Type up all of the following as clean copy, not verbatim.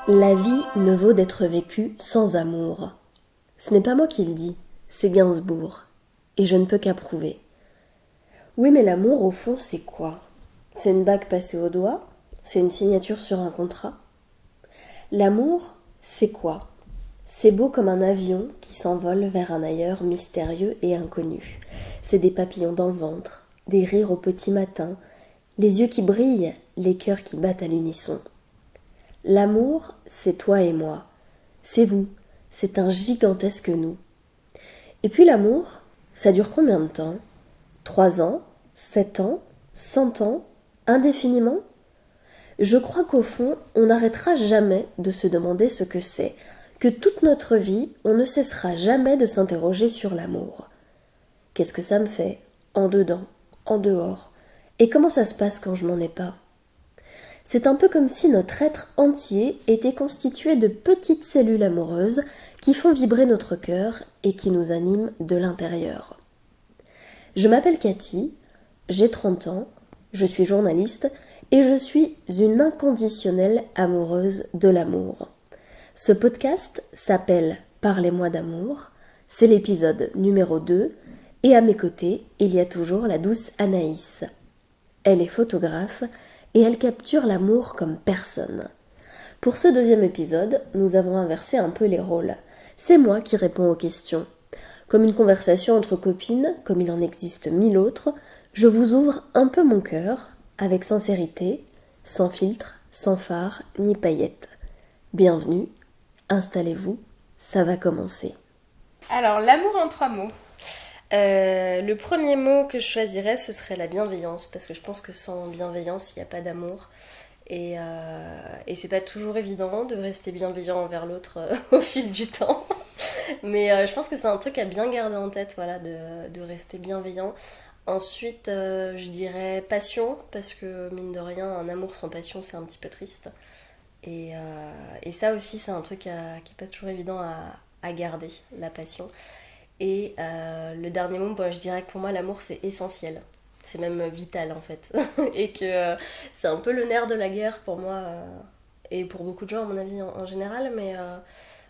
La vie ne vaut d'être vécue sans amour. Ce n'est pas moi qui le dis, c'est Gainsbourg. Et je ne peux qu'approuver. Oui, mais l'amour, au fond, c'est quoi? C'est une bague passée au doigt? C'est une signature sur un contrat? L'amour, c'est quoi? C'est beau comme un avion qui s'envole vers un ailleurs mystérieux et inconnu. C'est des papillons dans le ventre, des rires au petit matin, les yeux qui brillent, les cœurs qui battent à l'unisson. L'amour, c'est toi et moi. C'est vous. C'est un gigantesque nous. Et puis l'amour, ça dure combien de temps? 3 ans? 7 ans? 100 ans? Indéfiniment? Je crois qu'au fond, on n'arrêtera jamais de se demander ce que c'est, que toute notre vie, on ne cessera jamais de s'interroger sur l'amour. Qu'est-ce que ça me fait? En dedans, en dehors. Et comment ça se passe quand je m'en ai pas? C'est un peu comme si notre être entier était constitué de petites cellules amoureuses qui font vibrer notre cœur et qui nous animent de l'intérieur. Je m'appelle Cathy, j'ai 30 ans, je suis journaliste et je suis une inconditionnelle amoureuse de l'amour. Ce podcast s'appelle Parlez-moi d'amour, c'est l'épisode numéro 2 et à mes côtés, il y a toujours la douce Anaïs. Elle est photographe et elle capture l'amour comme personne. Pour ce deuxième épisode, nous avons inversé un peu les rôles. C'est moi qui réponds aux questions. Comme une conversation entre copines, comme il en existe 1000 autres, je vous ouvre un peu mon cœur, avec sincérité, sans filtre, sans phare, ni paillettes. Bienvenue, installez-vous, ça va commencer. Alors, l'amour en 3 mots. Le premier mot que je choisirais, ce serait la bienveillance, parce que je pense que sans bienveillance, il n'y a pas d'amour. Et c'est pas toujours évident de rester bienveillant envers l'autre au fil du temps. Mais je pense que c'est un truc à bien garder en tête, voilà, de rester bienveillant. Ensuite, je dirais passion, parce que mine de rien, un amour sans passion, c'est un petit peu triste. Et ça aussi, c'est un truc qui n'est pas toujours évident à garder, la passion. Et le dernier mot, je dirais que pour moi, l'amour, c'est essentiel. C'est même vital, en fait. Et que c'est un peu le nerf de la guerre pour moi, et pour beaucoup de gens, à mon avis, en général. Mais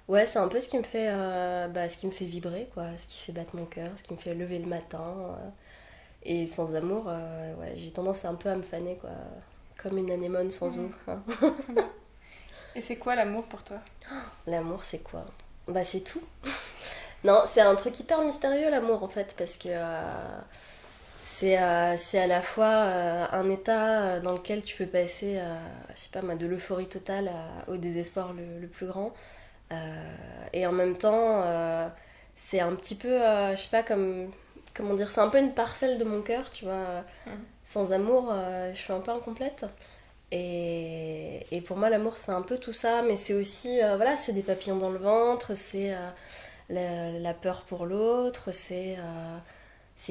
ouais, c'est un peu ce qui me fait, ce qui me fait vibrer, quoi. Ce qui fait battre mon cœur, ce qui me fait lever le matin. Et sans amour, ouais, j'ai tendance un peu à me faner, quoi. Comme une anémone sans eau. Hein. Et c'est quoi l'amour pour toi? L'amour, c'est quoi? C'est tout. Non, c'est un truc hyper mystérieux, l'amour, en fait, parce que c'est à la fois un état dans lequel tu peux passer, je sais pas, de l'euphorie totale au désespoir le plus grand. Et en même temps, c'est un petit peu, je sais pas, comment dire, c'est un peu une parcelle de mon cœur, tu vois. Sans amour, je suis un peu incomplète. Et pour moi, l'amour, c'est un peu tout ça, mais c'est aussi, voilà, c'est des papillons dans le ventre, c'est la peur pour l'autre, c'est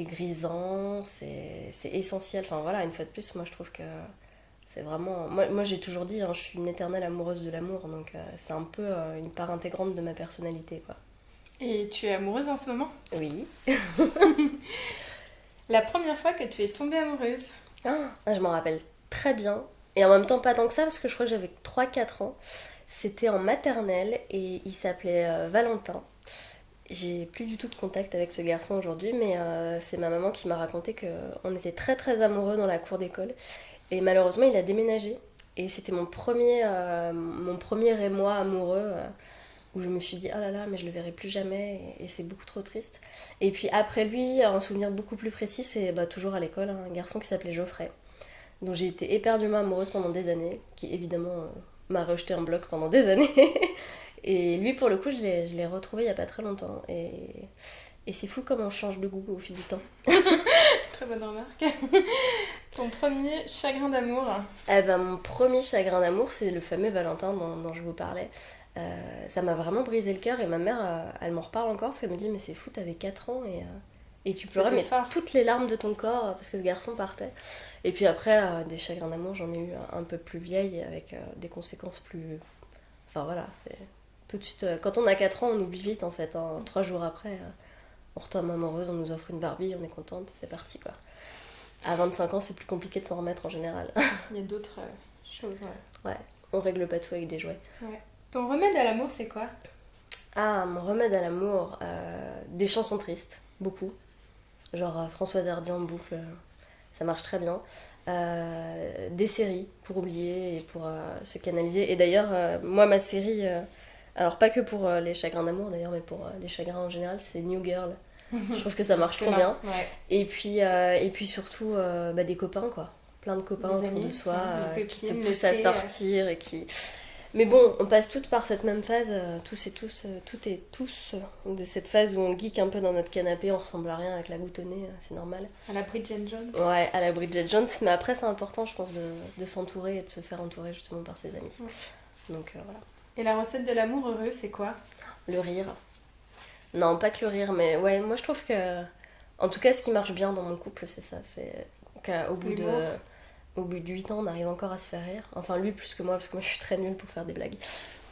grisant, c'est essentiel. Enfin voilà, une fois de plus, moi je trouve que c'est vraiment... Moi j'ai toujours dit, hein, je suis une éternelle amoureuse de l'amour, donc c'est un peu une part intégrante de ma personnalité, quoi. Et tu es amoureuse en ce moment? Oui. La première fois que tu es tombée amoureuse? Je m'en rappelle très bien. Et en même temps pas tant que ça, parce que je crois que j'avais 3 4 ans. C'était en maternelle et il s'appelait Valentin. J'ai plus du tout de contact avec ce garçon aujourd'hui, mais c'est ma maman qui m'a raconté qu'on était très très amoureux dans la cour d'école. Et malheureusement, il a déménagé. Et c'était mon premier émoi amoureux, où je me suis dit, oh là là, mais je le verrai plus jamais, et c'est beaucoup trop triste. Et puis après lui, un souvenir beaucoup plus précis, c'est toujours à l'école, un garçon qui s'appelait Geoffrey, dont j'ai été éperdument amoureuse pendant des années, qui évidemment m'a rejeté en bloc pendant des années. Et lui, pour le coup, je l'ai retrouvé il n'y a pas très longtemps. Et c'est fou comme on change de goût au fil du temps. Très bonne remarque. Ton premier chagrin d'amour? Mon premier chagrin d'amour, c'est le fameux Valentin dont je vous parlais. Ça m'a vraiment brisé le cœur et ma mère, elle m'en reparle encore parce qu'elle me dit mais c'est fou, t'avais 4 ans et tu pleurais mais toutes les larmes de ton corps parce que ce garçon partait. Et puis après, des chagrins d'amour, j'en ai eu un peu plus vieille avec des conséquences plus... Enfin voilà, tout de suite, quand on a 4 ans, on oublie vite en fait. 3 jours après, on retombe amoureuse, on nous offre une Barbie, on est contente, c'est parti quoi. À 25 ans, c'est plus compliqué de s'en remettre en général. Il y a d'autres choses, ouais. Ouais, on règle pas tout avec des jouets. Ouais. Ton remède à l'amour, c'est quoi? Ah, mon remède à l'amour, des chansons tristes, beaucoup. Genre Françoise Hardy en boucle, ça marche très bien. Des séries pour oublier et pour se canaliser. Et d'ailleurs, moi, ma série, alors pas que pour les chagrins d'amour d'ailleurs, mais pour les chagrins en général, c'est New Girl. Je trouve que ça marche trop Excellent, bien. ouais. Et puis surtout, des copains, quoi. Plein de copains Des autour de amis, soi des qui te copines, poussent à l'été. sortir et qui. Mais bon, on passe toutes par cette même phase, tous et tous, toutes et tous, de cette phase où on geek un peu dans notre canapé, on ressemble à rien avec la goutte au nez, c'est normal. À la Bridget Jones. Ouais, à la Bridget Jones, mais après c'est important, je pense, de s'entourer et de se faire entourer justement par ses amis. Ouais. Donc voilà. Et la recette de l'amour heureux, c'est quoi? Le rire. Non, pas que le rire, mais ouais, moi je trouve que. En tout cas, ce qui marche bien dans mon couple, c'est ça. C'est qu'au bout de. L'humour. Au bout de 8 ans, on arrive encore à se faire rire. Enfin, lui plus que moi, parce que moi je suis très nulle pour faire des blagues.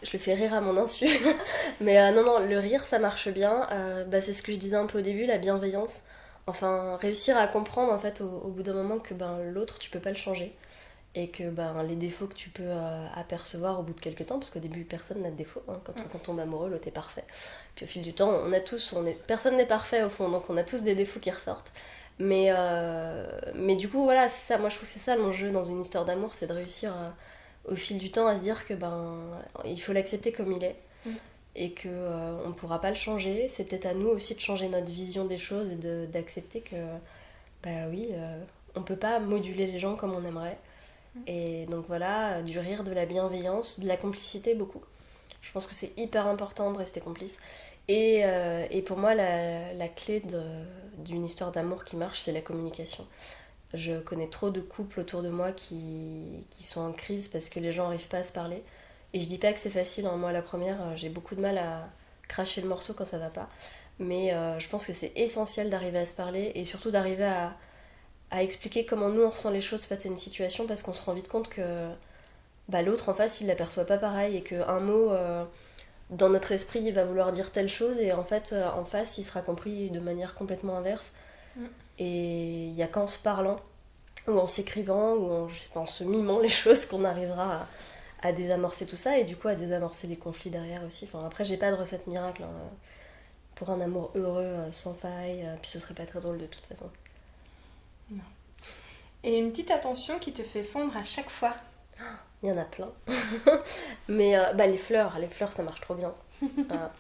Je le fais rire à mon insu. Mais non, non, le rire, ça marche bien. C'est ce que je disais un peu au début, la bienveillance. Enfin, réussir à comprendre en fait au bout d'un moment que l'autre, tu peux pas le changer. Et que les défauts que tu peux apercevoir au bout de quelques temps, parce qu'au début, personne n'a de défauts. Hein. Quand on tombe amoureux, l'autre est parfait. Puis au fil du temps, personne n'est parfait au fond, donc on a tous des défauts qui ressortent. Mais du coup, voilà, c'est ça. Moi, je trouve que c'est ça l'enjeu dans une histoire d'amour, c'est de réussir au fil du temps à se dire que il faut l'accepter comme il est Mm. et que on pourra pas le changer. C'est peut-être à nous aussi de changer notre vision des choses et d'accepter que oui, on peut pas moduler les gens comme on aimerait. Et donc voilà, du rire, de la bienveillance, de la complicité beaucoup. Je pense que c'est hyper important de rester complice. Et pour moi, la clé d'une histoire d'amour qui marche, c'est la communication. Je connais trop de couples autour de moi qui sont en crise parce que les gens n'arrivent pas à se parler. Et je dis pas que c'est facile, hein. Moi la première, j'ai beaucoup de mal à cracher le morceau quand ça va pas. Mais je pense que c'est essentiel d'arriver à se parler et surtout d'arriver à expliquer comment nous on ressent les choses face à une situation parce qu'on se rend vite compte que l'autre en face il l'aperçoit pas pareil et qu'un mot dans notre esprit il va vouloir dire telle chose et en fait en face il sera compris de manière complètement inverse. Mm. Et il y a qu'en se parlant ou en s'écrivant ou je sais pas, en se mimant les choses qu'on arrivera à désamorcer tout ça et du coup à désamorcer les conflits derrière aussi. Enfin, après j'ai pas de recette miracle hein, pour un amour heureux sans faille, puis ce serait pas très drôle de toute façon. Non. Et une petite attention qui te fait fondre à chaque fois. Il y en a plein. Mais les fleurs ça marche trop bien.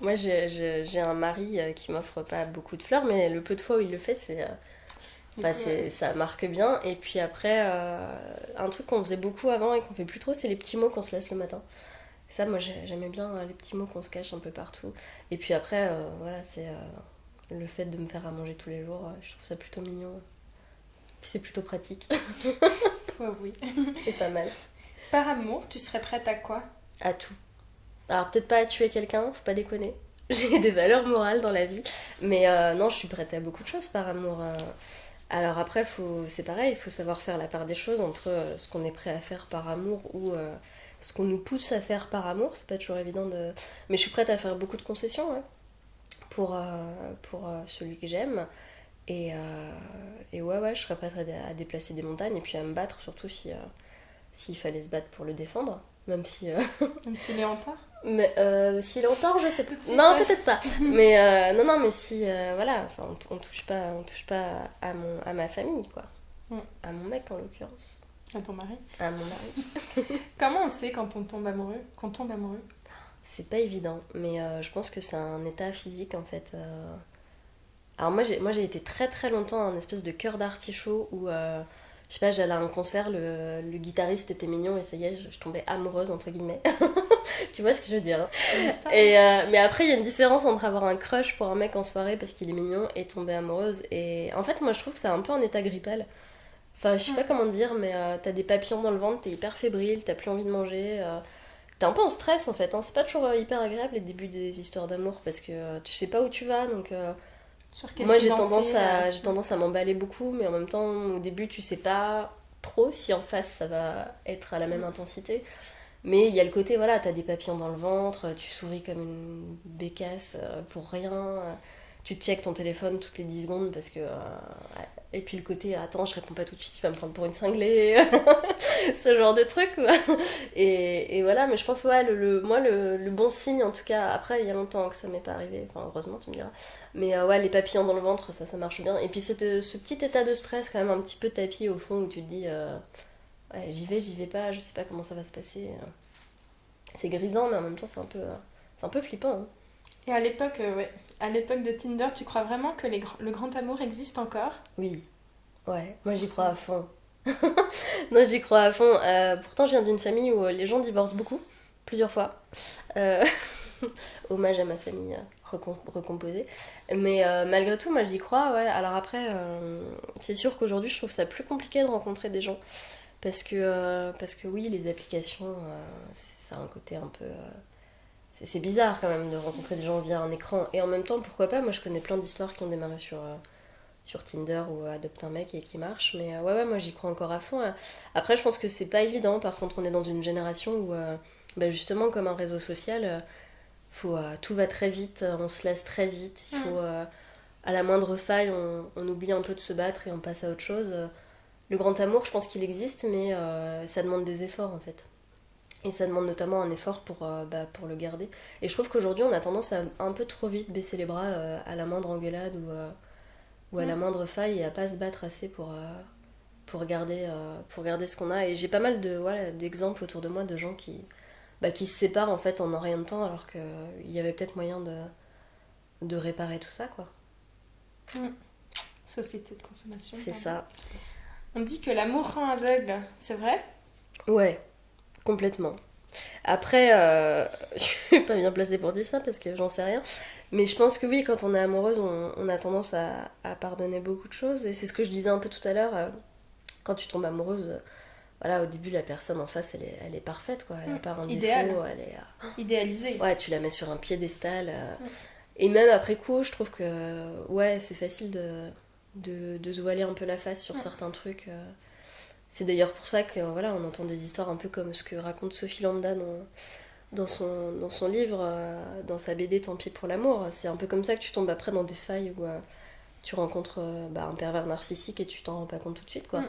Moi j'ai un mari qui m'offre pas beaucoup de fleurs, mais le peu de fois où il le fait, ça marque bien. Et puis après, un truc qu'on faisait beaucoup avant et qu'on fait plus trop, c'est les petits mots qu'on se laisse le matin. Ça, moi j'aimais bien les petits mots qu'on se cache un peu partout. Et puis après, voilà, c'est le fait de me faire à manger tous les jours, je trouve ça plutôt mignon. Puis c'est plutôt pratique, Faut avouer. c'est pas mal. Par amour, tu serais prête à quoi? À tout. Alors peut-être pas à tuer quelqu'un, faut pas déconner. J'ai des valeurs morales dans la vie. Mais non, je suis prête à beaucoup de choses par amour. Alors après, c'est pareil, il faut savoir faire la part des choses entre ce qu'on est prêt à faire par amour ou ce qu'on nous pousse à faire par amour. C'est pas toujours évident de. Mais je suis prête à faire beaucoup de concessions ouais, pour celui que j'aime. Et ouais, je serais prête à déplacer des montagnes et puis à me battre, surtout s'il fallait se battre pour le défendre. Même si. Même s'il est en tort? Mais s'il est en tort, je sais pas. Tout de suite, Non, ouais. peut-être pas. Mais non, mais si, voilà, enfin, on touche pas à ma famille, quoi. Mm. À mon mec, en l'occurrence. À ton mari? À mon mari. Comment on sait quand on tombe amoureux? Quand on tombe amoureux? C'est pas évident, mais je pense que c'est un état physique, en fait. Alors moi j'ai été très très longtemps un espèce de cœur d'artichaut où, je sais pas, j'allais à un concert, le guitariste était mignon et ça y est, je tombais amoureuse, entre guillemets. Tu vois ce que je veux dire hein. C'est une histoire. Mais après, il y a une différence entre avoir un crush pour un mec en soirée parce qu'il est mignon et tomber amoureuse. Et en fait, moi, je trouve que c'est un peu un état grippal. Enfin, je sais pas comment dire, mais t'as des papillons dans le ventre, t'es hyper fébrile, t'as plus envie de manger. T'es un peu en stress en fait. Hein. C'est pas toujours hyper agréable les débuts des histoires d'amour parce que tu sais pas où tu vas. Donc, Sur quel moi, pied danser, j'ai tendance à m'emballer beaucoup, mais en même temps, au début, tu sais pas trop si en face ça va être à la même intensité. Mais il y a le côté, voilà, t'as des papillons dans le ventre, tu souris comme une bécasse pour rien, tu checkes ton téléphone toutes les 10 secondes parce que Et puis le côté, attends, je réponds pas tout de suite, il va me prendre pour une cinglée, ce genre de truc, quoi. Et voilà, mais je pense, ouais, moi, le bon signe, en tout cas, après, il y a longtemps que ça m'est pas arrivé, enfin, heureusement, tu me diras. Mais ouais, les papillons dans le ventre, ça marche bien. Et puis ce petit état de stress, quand même, un petit peu tapis au fond, où tu te dis, ouais, j'y vais pas, je sais pas comment ça va se passer. C'est grisant, mais en même temps, c'est un peu flippant, hein. Et à l'époque, ouais, à l'époque de Tinder, tu crois vraiment que le grand amour existe encore? Oui, ouais, moi j'y crois à fond. Non, j'y crois à fond. Pourtant, je viens d'une famille où les gens divorcent beaucoup, plusieurs fois. Euh, Hommage à ma famille recomposée. Mais malgré tout, moi j'y crois, ouais. Alors après, c'est sûr qu'aujourd'hui, je trouve ça plus compliqué de rencontrer des gens. Parce que oui, les applications, ça a un côté un peu. C'est bizarre quand même de rencontrer des gens via un écran. Et en même temps, pourquoi pas, moi je connais plein d'histoires qui ont démarré sur Tinder ou Adopte un mec et qui marchent. Mais ouais, moi j'y crois encore à fond. Après, je pense que c'est pas évident. Par contre, on est dans une génération où, bah, justement, comme un réseau social, tout va très vite, on se lasse très vite. À la moindre faille, on oublie un peu de se battre et on passe à autre chose. Le grand amour, je pense qu'il existe, mais ça demande des efforts en fait. Et ça demande notamment un effort pour le garder. Et je trouve qu'aujourd'hui, on a tendance à un peu trop vite baisser les bras à la moindre engueulade ou à la moindre faille et à pas se battre assez pour garder ce qu'on a. Et j'ai pas mal d'exemples autour de moi de gens qui se séparent en fait en un rien de temps alors qu'il y avait peut-être moyen de réparer tout ça, quoi. Mm. Société de consommation. C'est ça. On dit que l'amour rend aveugle, c'est vrai? Ouais, complètement. Après, je suis pas bien placée pour dire ça parce que j'en sais rien. Mais je pense que oui, quand on est amoureuse, on a tendance à pardonner beaucoup de choses. Et c'est ce que je disais un peu tout à l'heure. Quand tu tombes amoureuse, voilà, au début, la personne en face, elle est parfaite, quoi. Elle n'a pas un Idéal. défaut. Elle est, Idéalisé. ouais, tu la mets sur un piédestal. Et même après coup, je trouve que ouais, c'est facile de se voiler un peu la face sur certains trucs. C'est d'ailleurs pour ça que voilà, on entend des histoires un peu comme ce que raconte Sophie Lambda dans son livre, dans sa BD Tant pis pour l'amour. C'est un peu comme ça que tu tombes après dans des failles où tu rencontres un pervers narcissique et tu t'en rends pas compte tout de suite, quoi.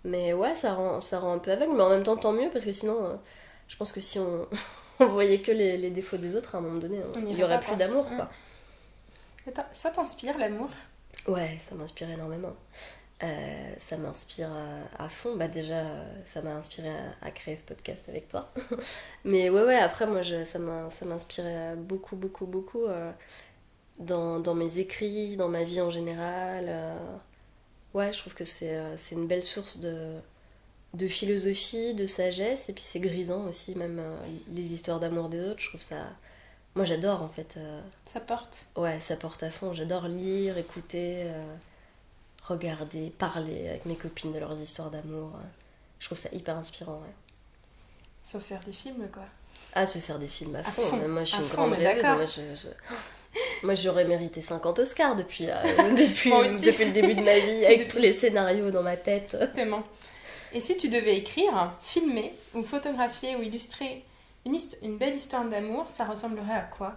Mais ouais, ça rend un peu aveugle, mais en même temps tant mieux parce que sinon, je pense que si on, on voyait que les défauts des autres, à un moment donné, il y aurait plus d'amour, quoi. Ça t'inspire l'amour? Ouais, ça m'inspire énormément. Ça m'inspire à fond. Bah déjà, ça m'a inspiré à créer ce podcast avec toi. Mais ouais, après, moi, ça m'inspirait beaucoup, beaucoup, beaucoup dans mes écrits, dans ma vie en général. Ouais, je trouve que c'est une belle source de philosophie, de sagesse. Et puis c'est grisant aussi, même les histoires d'amour des autres. Je trouve ça... Moi, j'adore, en fait. Ça porte. Ouais, ça porte à fond. J'adore lire, écouter... regarder, parler avec mes copines de leurs histoires d'amour. Je trouve ça hyper inspirant, ouais. Sauf faire des films, quoi. Ah, se faire des films à fond. fond. Moi, je suis À une fond, grande mais rêveuse. d'accord. Moi, j'aurais mérité 50 Oscars depuis Moi aussi. depuis le début de ma vie, avec tous les scénarios dans ma tête. Exactement. Et si tu devais écrire, filmer, ou photographier, ou illustrer une belle histoire d'amour, ça ressemblerait à quoi?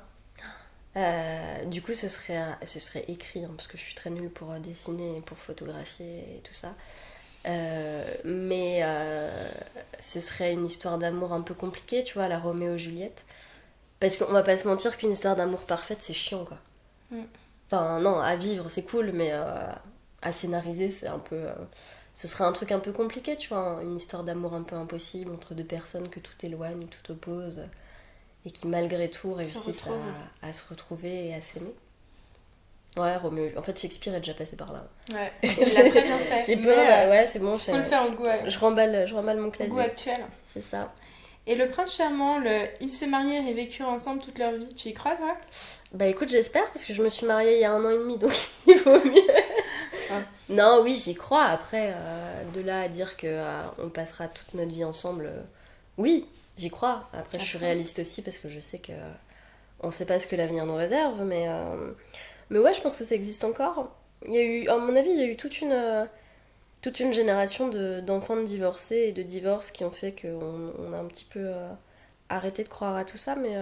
Du coup, ce serait écrit, hein, parce que je suis très nulle pour dessiner et pour photographier et tout ça. Mais ce serait une histoire d'amour un peu compliquée, tu vois, la Roméo et Juliette. Parce qu'on va pas se mentir qu'une histoire d'amour parfaite, c'est chiant, quoi. Enfin, non, à vivre, c'est cool, mais à scénariser, c'est un peu... ce serait un truc un peu compliqué, tu vois, une histoire d'amour un peu impossible entre deux personnes que tout éloigne, tout oppose, et qui malgré tout réussissent à se retrouver et à s'aimer. Ouais, Roméo. En fait, Shakespeare est déjà passé par là. Ouais, il l'a très bien fait. J'ai peur, ouais, c'est bon. Faut le faire au goût, je remballe mon clavier. Au goût actuel. C'est ça. Et le prince charmant, ils se marièrent et vécurent ensemble toute leur vie, tu y crois, toi? Bah écoute, j'espère, parce que je me suis mariée il y a 1 an et demi, donc il vaut mieux. Non, oui, j'y crois. Après, de là à dire que on passera toute notre vie ensemble, oui, j'y crois. Après, je suis réaliste aussi, parce que je sais que on sait pas ce que l'avenir nous réserve, mais ouais, je pense que ça existe encore. Il y a eu, à mon avis, il y a eu toute une génération d'enfants de divorcés et de divorces qui ont fait qu'on a un petit peu arrêté de croire à tout ça, mais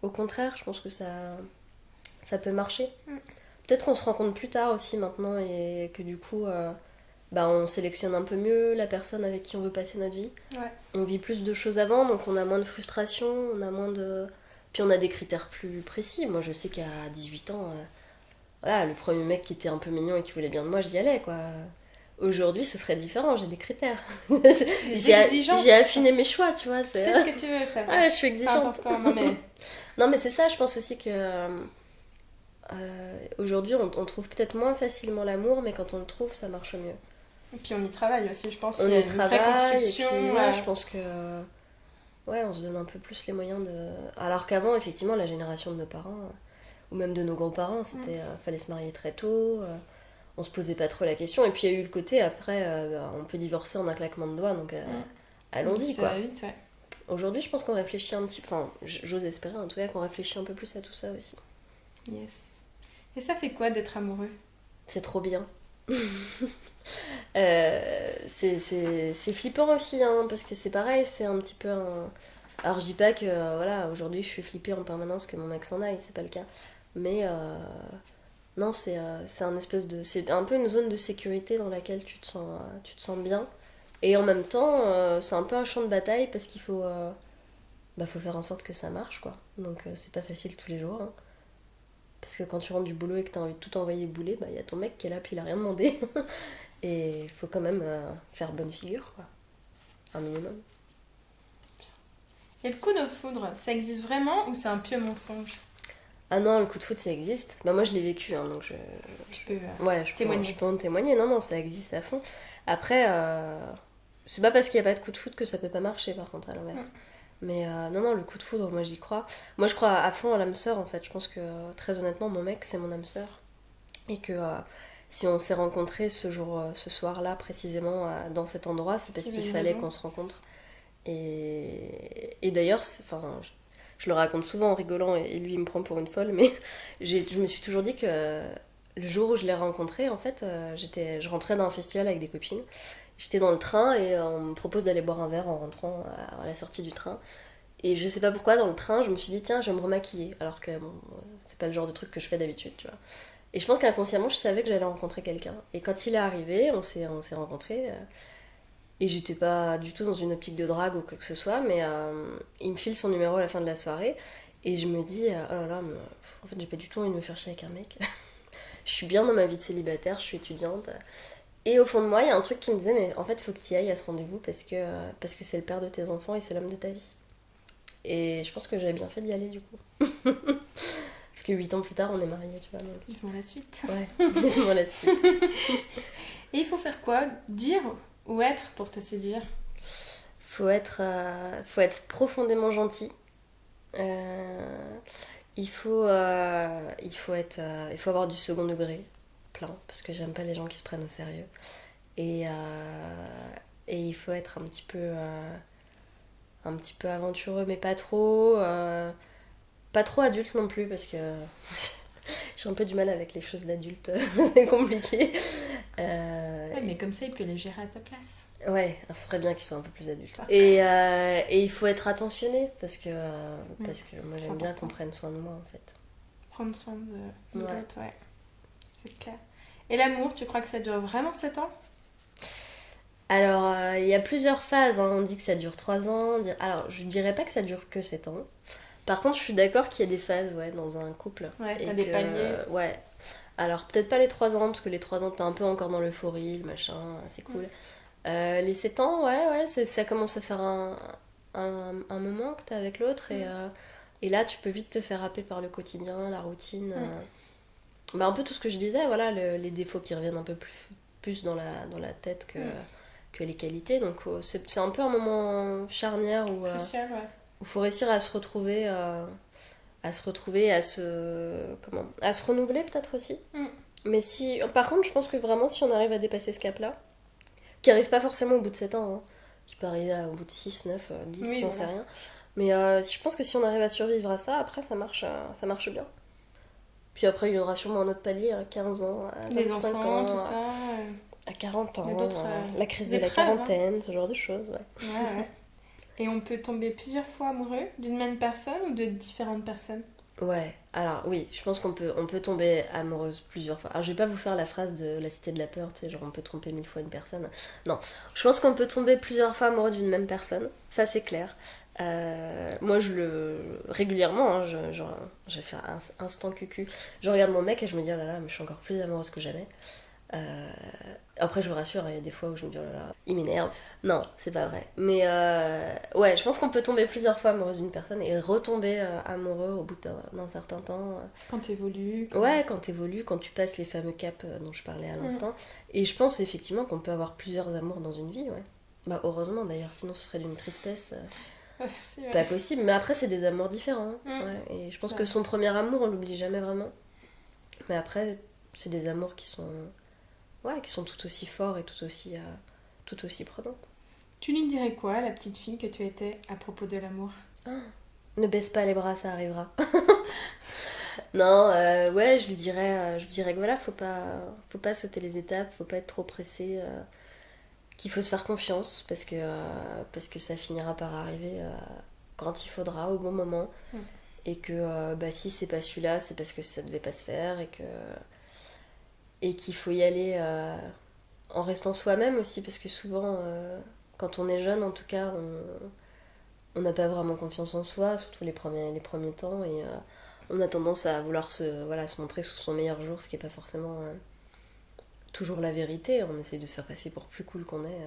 au contraire, je pense que ça peut marcher. peut-être qu'on se rencontre plus tard aussi maintenant et que du coup, on sélectionne un peu mieux la personne avec qui on veut passer notre vie. Ouais. On vit plus de choses avant, donc on a moins de frustration, on a moins de... Puis on a des critères plus précis. Moi, je sais qu'à 18 ans, voilà, le premier mec qui était un peu mignon et qui voulait bien de moi, j'y allais, quoi. Aujourd'hui, ce serait différent, j'ai des critères. Des exigences. J'ai affiné mes choix, tu vois. Tu sais ce que tu veux, ça va. Ouais, je suis C'est exigeante. important. Non, mais Non, mais c'est ça, je pense aussi que aujourd'hui, on trouve peut-être moins facilement l'amour, mais quand on le trouve, ça marche mieux. et puis on y travaille aussi, je pense. On Il y a y une vraie travaille, et construction. puis ouais, je pense que ouais, on se donne un peu plus les moyens de. Alors qu'avant, effectivement, la génération de nos parents, ou même de nos grands-parents, c'était fallait se marier très tôt, on se posait pas trop la question, et puis il y a eu le côté après, on peut divorcer en un claquement de doigts, donc allons-y, Ça quoi. va vite, ouais. Aujourd'hui, je pense qu'on réfléchit un petit peu, enfin, j'ose espérer en tout cas qu'on réfléchit un peu plus à tout ça aussi. Yes. Et ça fait quoi d'être amoureux? C'est trop bien. C'est flippant aussi, hein, parce que c'est pareil, c'est un petit peu un... Alors je dis pas que voilà, aujourd'hui je suis flippée en permanence que mon mec s'en aille, c'est pas le cas. Mais non, c'est un espèce de... C'est un peu une zone de sécurité dans laquelle tu te sens bien. Et en même temps, c'est un peu un champ de bataille parce qu'il faut, faut faire en sorte que ça marche, quoi. Donc c'est pas facile tous les jours, hein. Parce que quand tu rentres du boulot et que t'as envie de tout envoyer bouler, il y a ton mec qui est là puis il a rien demandé. Et il faut quand même faire bonne figure, quoi. Un minimum. Et le coup de foudre, ça existe vraiment ou c'est un pieux mensonge? Ah non, le coup de foot, ça existe. Bah moi, je l'ai vécu, hein, donc Tu peux ouais, témoigner. je peux en témoigner. Non, non, ça existe à fond. Après, c'est pas parce qu'il n'y a pas de coup de foot que ça peut pas marcher, par contre, à l'inverse. Mais non, non, le coup de foudre, moi, j'y crois. Moi, je crois à fond à l'âme sœur, en fait. Je pense que, très honnêtement, mon mec, c'est mon âme sœur. Et que si on s'est rencontrés ce soir-là, précisément, dans cet endroit, c'est parce Il y avait qu'il une fallait raison. qu'on se rencontre. Et d'ailleurs, enfin, je le raconte souvent en rigolant et lui il me prend pour une folle, mais je me suis toujours dit que le jour où je l'ai rencontré, en fait, je rentrais d'un festival avec des copines. J'étais dans le train et on me propose d'aller boire un verre en rentrant à la sortie du train. Et je sais pas pourquoi, dans le train, je me suis dit, tiens, je vais me remaquiller. Alors que bon, c'est pas le genre de truc que je fais d'habitude, tu vois. Et je pense qu'inconsciemment, je savais que j'allais rencontrer quelqu'un. Et quand il est arrivé, on s'est rencontrés. Et j'étais pas du tout dans une optique de drague ou quoi que ce soit, mais il me file son numéro à la fin de la soirée. Et je me dis, oh là là, en fait, j'ai pas du tout envie de me faire chier avec un mec. Je suis bien dans ma vie de célibataire, je suis étudiante. Et au fond de moi, il y a un truc qui me disait, mais en fait, faut que tu y ailles à ce rendez-vous parce que c'est le père de tes enfants et c'est l'homme de ta vie. Et je pense que j'avais bien fait d'y aller du coup. Parce que 8 ans plus tard, on est mariés, tu vois. Donc... Ils font la suite. Ouais, vivement la suite. Et il faut faire quoi? Dire ou être pour te séduire? Faut être profondément gentil. Il faut avoir du second degré, plein, parce que j'aime pas les gens qui se prennent au sérieux. Et, et il faut être un petit peu aventureux, mais pas trop adulte non plus, parce que j'ai un peu du mal avec les choses d'adulte, c'est compliqué. Ouais, mais comme ça, il peut les gérer à ta place. Ouais, ce serait bien qu'ils soient un peu plus adultes. Ça. Et il faut être attentionné, parce que moi j'aime bien qu'on prenne soin de moi en fait. Prendre soin de Ouais. l'autre, ouais. C'est clair. Et l'amour, tu crois que ça dure vraiment 7 ans? Alors, il y a plusieurs phases, hein. On dit que ça dure 3 ans. Alors, je dirais pas que ça dure que 7 ans. Par contre, je suis d'accord qu'il y a des phases, ouais, dans un couple. Ouais, t'as Et des que, paliers. Ouais. Alors, peut-être pas les 3 ans, parce que les 3 ans, t'es un peu encore dans l'euphorie, le machin, c'est cool. Les 7 ans, ouais, ça commence à faire un moment que t'es avec l'autre, et là, tu peux vite te faire happer par le quotidien, la routine. Un peu tout ce que je disais, voilà, les défauts qui reviennent un peu plus dans la tête que les qualités. Donc c'est un peu un moment charnière où Crucial, ouais. faut réussir à se retrouver, à se renouveler peut-être aussi. Mais par contre, je pense que vraiment, si on arrive à dépasser ce cap-là, qui arrive pas forcément au bout de 7 ans, hein, qui peut arriver au bout de 6, 9, 10, Oui, j'en voilà. sais rien. Mais je pense que si on arrive à survivre à ça, après ça marche bien. Puis après, il y aura sûrement un autre palier, à 15 ans, à Des 25 enfants, ans, tout ça. à 40 Il y a ans, d'autres, la crise de la épreuves, hein. quarantaine, ce genre de choses, ouais. Ouais. Et on peut tomber plusieurs fois amoureux d'une même personne ou de différentes personnes? Ouais, alors oui, je pense on peut tomber amoureuse plusieurs fois. Alors je vais pas vous faire la phrase de la cité de la peur, tu sais, genre on peut tromper 1000 fois une personne. Non, je pense qu'on peut tomber plusieurs fois amoureux d'une même personne, ça c'est clair. Moi je le... régulièrement, hein, j'ai fait un instant cucu. Je regarde mon mec et je me dis, oh là là, mais je suis encore plus amoureuse que jamais. Euh, Après, je vous rassure, hein, il y a des fois où je me dis, oh là là, il m'énerve. Non, c'est pas vrai. Mais ouais, je pense qu'on peut tomber plusieurs fois amoureuse d'une personne et retomber amoureux au bout d'un certain temps. Quand t'évolues. Ouais, quand t'évolues, quand tu passes les fameux caps dont je parlais à l'instant. Et je pense effectivement qu'on peut avoir plusieurs amours dans une vie, ouais. Bah, heureusement d'ailleurs, sinon ce serait d'une tristesse C'est vrai. pas possible. Mais après, c'est des amours différents, hein. Mm. Ouais. Et je pense Ouais. que son premier amour, on l'oublie jamais vraiment. Mais après, c'est des amours ouais, qui sont tout aussi forts et tout aussi prenants. Tu lui dirais quoi à la petite fille que tu étais à propos de l'amour? Ah, ne baisse pas les bras, ça arrivera. Non, ouais, je lui dirais que voilà, faut pas sauter les étapes, faut pas être trop pressé, qu'il faut se faire confiance parce que ça finira par arriver quand il faudra, au bon moment, Mm. et que bah, si c'est pas celui-là, c'est parce que ça devait pas se faire et qu'il faut y aller en restant soi-même aussi, parce que souvent, quand on est jeune, en tout cas, on n'a pas vraiment confiance en soi, surtout les premiers temps, et on a tendance à vouloir voilà, se montrer sous son meilleur jour, ce qui n'est pas forcément toujours la vérité. On essaye de se faire passer pour plus cool qu'on est.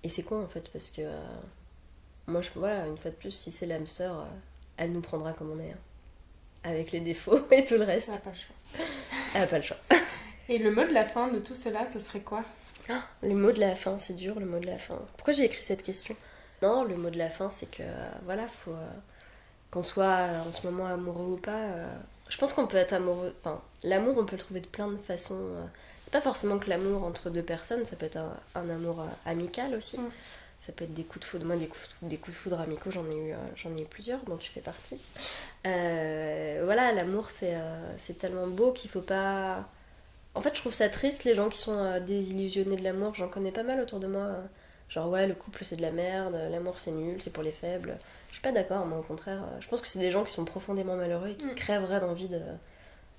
Et c'est con en fait, parce que moi, voilà, une fois de plus, si c'est l'âme sœur, elle nous prendra comme on est, hein, avec les défauts et tout le reste. Elle n'a pas le choix. Elle n'a pas le choix. Et le mot de la fin de tout cela, ce serait quoi? Le mot de la fin, c'est dur le mot de la fin. Pourquoi j'ai écrit cette question? Non, le mot de la fin, c'est que voilà, faut qu'on soit en ce moment amoureux ou pas. Je pense qu'on peut être amoureux. Enfin, l'amour, on peut le trouver de plein de façons. C'est pas forcément que l'amour entre deux personnes, ça peut être un amour amical aussi. Mm. Ça peut être des coups de foudre. Moi, des coups de foudre amicaux, j'en ai eu plusieurs, dont tu fais partie. Voilà, l'amour, c'est tellement beau qu'il faut pas. En fait, je trouve ça triste, les gens qui sont désillusionnés de l'amour. J'en connais pas mal autour de moi. Genre, ouais, le couple c'est de la merde, l'amour c'est nul, c'est pour les faibles. Je suis pas d'accord, moi au contraire. Je pense que c'est des gens qui sont profondément malheureux et qui crèveraient d'envie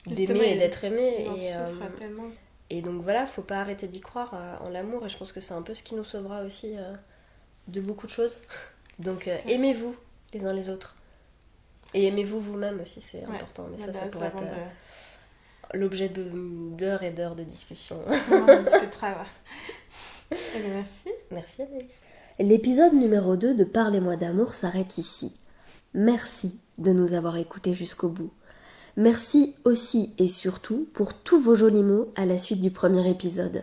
Justement, d'aimer et d'être aimés. ils en souffrent tellement. Et donc voilà, faut pas arrêter d'y croire en l'amour. Et je pense que c'est un peu ce qui nous sauvera aussi de beaucoup de choses. Donc aimez-vous les uns les autres. Et aimez-vous vous-même aussi, c'est important. Mais ça pourrait être l'objet d'heures et d'heures de discussion. On discutera, ouais. Eh bien, merci. Merci Anaïs. L'épisode numéro 2 de Parlez-moi d'amour s'arrête ici. Merci de nous avoir écoutés jusqu'au bout. Merci aussi et surtout pour tous vos jolis mots à la suite du premier épisode.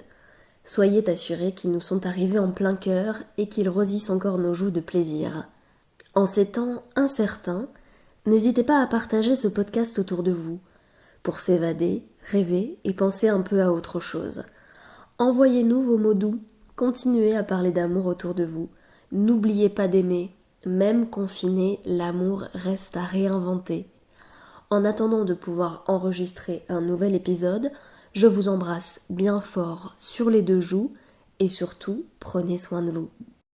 Soyez assurés qu'ils nous sont arrivés en plein cœur et qu'ils rosissent encore nos joues de plaisir. En ces temps incertains, n'hésitez pas à partager ce podcast autour de vous, pour s'évader, rêver et penser un peu à autre chose. Envoyez-nous vos mots doux, continuez à parler d'amour autour de vous. N'oubliez pas d'aimer, même confiné, l'amour reste à réinventer. En attendant de pouvoir enregistrer un nouvel épisode, je vous embrasse bien fort sur les deux joues et surtout, prenez soin de vous.